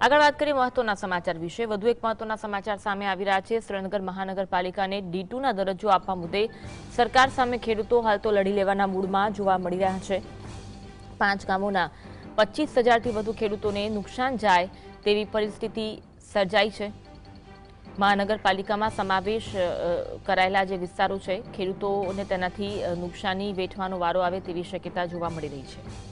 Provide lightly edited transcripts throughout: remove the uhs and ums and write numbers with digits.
આગળ વાત કરીએ મહત્વના સમાચાર વિશે। વધુ એક મહત્વના સમાચાર સામે આવી રહ્યા છે। સુરેન્દ્રનગર મહાનગરપાલિકાને D2ના દરજ્જો આપવા મુદ્દે સરકાર સામે ખેડૂતો હાલ તો લડી લેવાના મૂડમાં જોવા મળી રહ્યા છે। 5 ગામોના 25,000થી વધુ ખેડૂતોને નુકસાન જાય તેવી પરિસ્થિતિ સર્જાઈ છે। મહાનગરપાલિકામાં સમાવેશ કરાયેલા જે વિસ્તારો છે, ખેડૂતોને તેનાથી નુકસાની વેઠવાનો વારો આવે તેવી શક્યતા જોવા મળી રહી છે।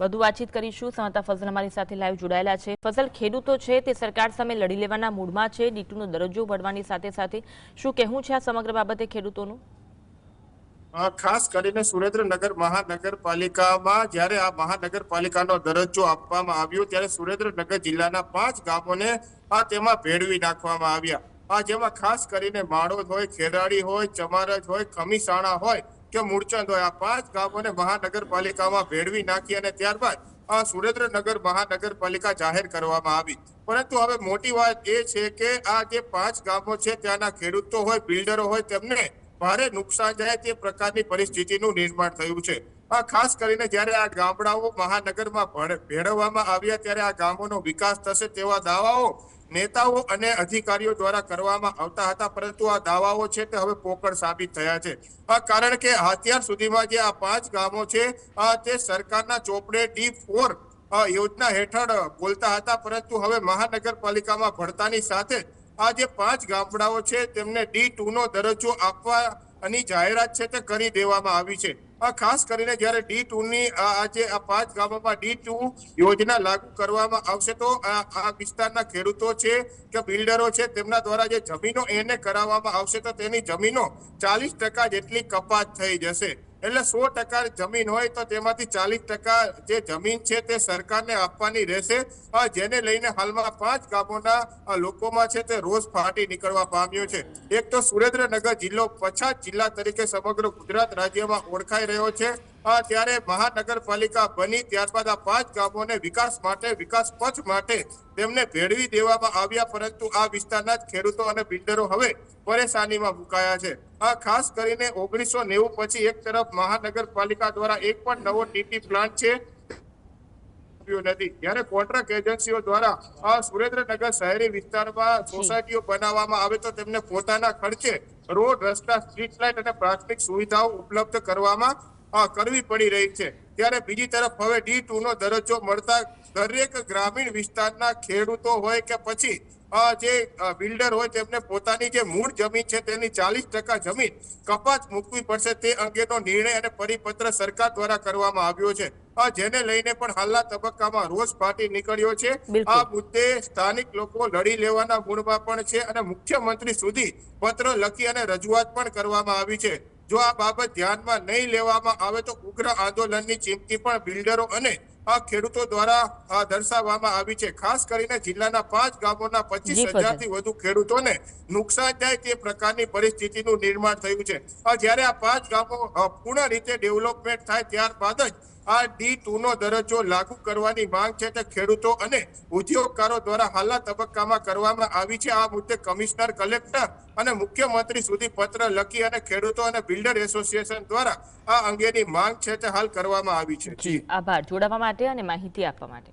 વધુ વાતચીત કરીશું। સમતા ફઝલ અમારી સાથે લાઈવ જોડાયેલા છે। ફઝલ, ખેડૂતો છે તે સરકાર સામે લડી લેવાના મૂડમાં છે। D2નો દરજ્જો મળવાની સાથે સાથે શું કહેવું છે આ સમગ્ર બાબતે ખેડૂતોનું? ખાસ કરીને સુરેન્દ્રનગર મહાનગરપાલિકામાં જ્યારે આ મહાનગરપાલિકાનો દરજ્જો આપવામાં આવ્યો ત્યારે સુરેન્દ્રનગર જિલ્લાના 5 ગામોને તેમાં ભેળવી નાખવામાં આવ્યા। જેમાં ખાસ કરીને માળોદ હોય, ખેરાડી હોય, ચમારજ હોય, ખમીસાણા હોય કે મૂળચંદ હોય, આ 5 ગામોને મહાનગરપાલિકામાં ભેળવી નાખી અને ત્યારબાદ સુરેન્દ્રનગર મહાનગરપાલિકા જાહેર કરવામાં આવી। પરંતુ હવે મોટી વાત એ છે કે આ જે 5 ગામો છે ત્યાંના ખેડૂતો હોય, બિલ્ડરો હોય, તેમને ભારે નુકસાન જાય તે પ્રકારની પરિસ્થિતિનું નિર્માણ થયું છે। ખાસ કરીને જ્યારે આ ગામડાઓ મહાનગરમાં ભેળવવામાં આવ્યા ત્યારે આ ગામોનો વિકાસ થશે તેવા દાવાઓ નેતાઓ અને અધિકારીઓ દ્વારા કરવામાં આવતા હતા, પરંતુ આ દાવાઓ છે તે હવે પોકળ સાબિત થયા છે। કારણ કે અત્યાર સુધીમાં જે આ 5 ગામો છે તે સરકારના ચોપડે D4 યોજના હેઠળ બોલતા હતા, પરંતુ હવે મહાનગરપાલિકામાં ભળતાની સાથે આ જે 5 ગામડાઓ છે તેમને D2નો દરજ્જો આપવાની જાહેરાત છે તે કરી દેવામાં આવી છે। ખાસ કરીને જ્યારે D2ની આજે આ 5 ગામોમાં D2 યોજના લાગુ કરવામાં આવશે તો આ વિસ્તારના ખેડૂતો છે કે બિલ્ડરો છે તેમના દ્વારા જે જમીનો એને કરાવવામાં આવશે તો તેની જમીનો 40% જેટલી કપાત થઈ જશે। એટલે 100% જમીન હોય તો તેમાંથી 40% જે જમીન છે તે સરકારને આપવાની રહેશે, જેને લઈને હાલમાં 5 ગામોના લોકોમાં છે તે રોષ ફાટી નીકળવા પામ્યો છે। એક તો સુરેન્દ્રનગર જિલ્લો પછાત જિલ્લા તરીકે સમગ્ર ગુજરાત રાજ્યમાં ઓળખાઈ રહ્યો છે, ત્યારે મહાનગરપાલિકા બની ત્યારબાદ આ 5 ગામોને વિકાસ માટે, વિકાસ પથ માટે તેમને ભેળવી દેવામાં આવ્યા, પરંતુ આ વિસ્તારના જ ખેડૂતો અને બિલ્ડરો હવે પરેશાનીમાં મુકાયા છે। ખાસ કરીને 1990 પછી એક તરફ મહાનગરપાલિકા દ્વારા એક પણ નવો ટીપી પ્લાન્ટ છે નથી, જ્યારે કોન્ટ્રાક્ટ એજન્સીઓ દ્વારા સુરેન્દ્રનગર શહેરી વિસ્તારમાં સોસાયટીઓ બનાવવામાં આવે તો તેમને પોતાના ખર્ચે રોડ, રસ્તા, સ્ટ્રીટ લાઇટ અને પ્રાથમિક સુવિધાઓ ઉપલબ્ધ કરવી પડી રહી છે। ત્યારે બીજી તરફ હવે D2નો દરજ્જો મળતા દરેક ગ્રામીણ વિસ્તારના ખેડૂતો હોય કે પછી જે બિલ્ડર હોય તેમને પોતાની જે મૂળ જમીન છે તેની 40% જમીન કપાત મૂકવી પડશે તે અંગેનો નિર્ણય અને પરિપત્ર સરકાર દ્વારા કરવામાં આવ્યો છે, જેને લઈને પણ હાલના તબક્કામાં રોષ ફાટી નીકળ્યો છે। આ મુદ્દે સ્થાનિક લોકો લડી લેવાના મૂડમાં પણ છે અને મુખ્યમંત્રી સુધી પત્ર લખી અને રજૂઆત પણ કરવામાં આવી છે। જો આ બાબત ધ્યાનમાં નહીં લેવામાં આવે તો ઉગ્ર આંદોલનની ચીમકી પણ બિલ્ડરો અને ખેડૂતો દ્વારા દર્શાવવામાં આવી છે। ખાસ કરીને જિલ્લાના 5 ગામોના 25,000થી વધુ ખેડૂતોને નુકસાન થાય તે પ્રકારની પરિસ્થિતિનું નિર્માણ થયું છે। જ્યારે આ 5 ગામો પૂર્ણ રીતે ડેવલપમેન્ટ થાય ત્યારબાદ જ આ D2નો દરજ્જો લાગુ કરવાની માંગ છે તે ખેડૂતો અને ઉદ્યોગકારો દ્વારા હાલના તબક્કામાં કરવામાં આવી છે। આ મુદ્દે કમિશનર, કલેક્ટર અને મુખ્યમંત્રી સુધી પત્ર લખી અને ખેડૂતો અને બિલ્ડર એસોસિએશન દ્વારા આ અંગેની માંગ છે તે હાલ કરવામાં આવી છે। આભાર જોડાવા માટે અને માહિતી આપવા માટે।